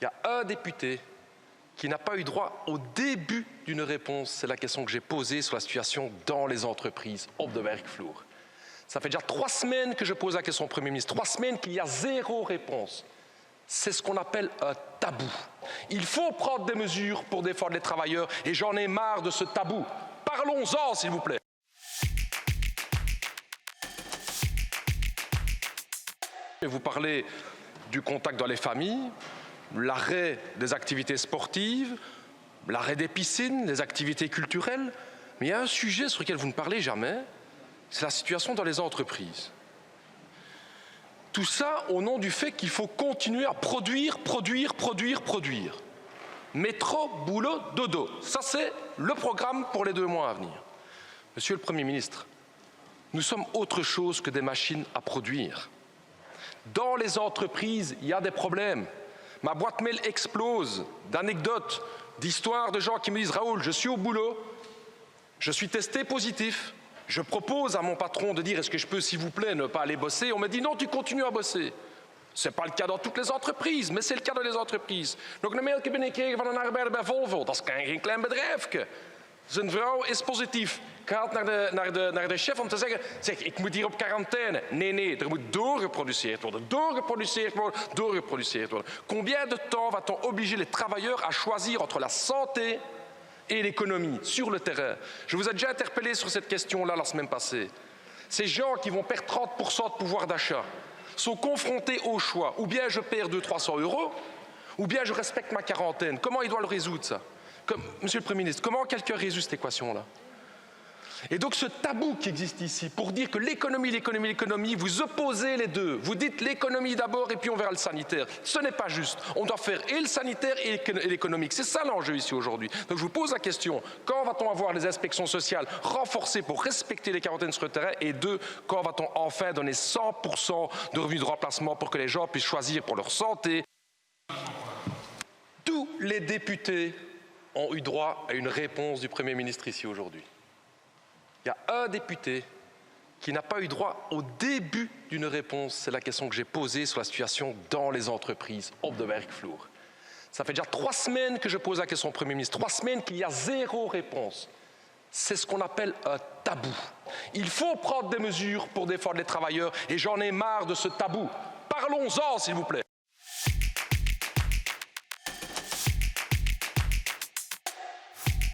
Il y a un député qui n'a pas eu droit au début d'une réponse. C'est la question que j'ai posée sur la situation dans les entreprises op de werkvloer. Ça fait déjà 3 semaines que je pose la question au Premier ministre, 3 semaines qu'il y a 0 réponse. C'est ce qu'on appelle un tabou. Il faut prendre des mesures pour défendre les travailleurs et j'en ai marre de ce tabou. Parlons-en, s'il vous plaît. Vous parlez du contact dans les familles, l'arrêt des activités sportives, l'arrêt des piscines, des activités culturelles. Mais il y a un sujet sur lequel vous ne parlez jamais, c'est la situation dans les entreprises. Tout ça au nom du fait qu'il faut continuer à produire. Métro, boulot, dodo. Ça, c'est le programme pour les 2 mois à venir. Monsieur le Premier ministre, nous sommes autre chose que des machines à produire. Dans les entreprises, il y a des problèmes. Ma boîte mail explose d'anecdotes, d'histoires de gens qui me disent « Raoul, je suis au boulot, je suis testé positif. Je propose à mon patron de dire « Est-ce que je peux, s'il vous plaît, ne pas aller bosser ?» On me dit « Non, tu continues à bosser. » Ce n'est pas le cas dans toutes les entreprises, mais c'est le cas dans les entreprises. Donc een mailtje binnengekregen van een arbeider bij Volvo. Dat is geen klein bedrijfje. Zijn vrouw is positief. Gaat naar de chef om te zeggen, zeg, ik moet hier op quarantaine. Nee, er moet doorgeproduceerd worden. Combien de temps va-t-on obliger les travailleurs à choisir entre la santé et l'économie sur le terrain? Je vous ai déjà interpellé sur cette question-là la semaine passée. Ces gens qui vont perdre 30% de pouvoir d'achat sont confrontés au choix. Ou bien je perds 200-300 €, ou bien je respecte ma quarantaine. Comment il doit le résoudre, ça? Monsieur le Premier ministre, comment quelqu'un résout cette équation-là? Et donc ce tabou qui existe ici, pour dire que l'économie, vous opposez les deux. Vous dites l'économie d'abord et puis on verra le sanitaire. Ce n'est pas juste. On doit faire et le sanitaire et l'économique. C'est ça l'enjeu ici aujourd'hui. Donc je vous pose la question, quand va-t-on avoir les inspections sociales renforcées pour respecter les quarantaines sur le terrain? Et 2, quand va-t-on enfin donner 100% de revenus de remplacement pour que les gens puissent choisir pour leur santé? Tous les députés ont eu droit à une réponse du Premier ministre ici aujourd'hui. Il y a un député qui n'a pas eu droit au début d'une réponse. C'est la question que j'ai posée sur la situation dans les entreprises op de werkvloer. Ça fait déjà 3 semaines que je pose la question au Premier ministre, 3 semaines qu'il y a 0 réponse. C'est ce qu'on appelle un tabou. Il faut prendre des mesures pour défendre les travailleurs et j'en ai marre de ce tabou. Parlons-en, s'il vous plaît.